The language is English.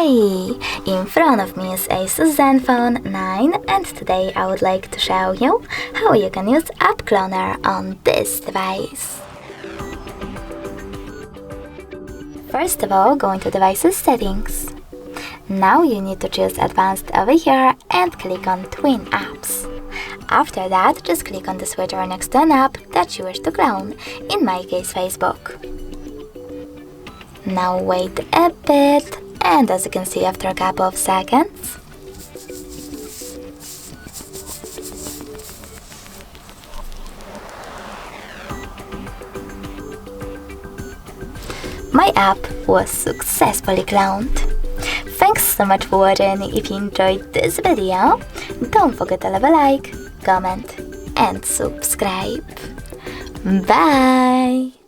Hey! In front of me is ASUS Zenfone 9 and today I would like to show you how you can use App Cloner on this device. First of all, go into Devices Settings. Now you need to choose Advanced over here and click on Twin Apps. After that, just click on the switcher next to an app that you wish to clone, in my case Facebook. Now wait a bit, and as you can see after a couple of seconds, my app was successfully cloned. Thanks so much for watching. If you enjoyed this video, don't forget to leave a like, comment and subscribe. Bye!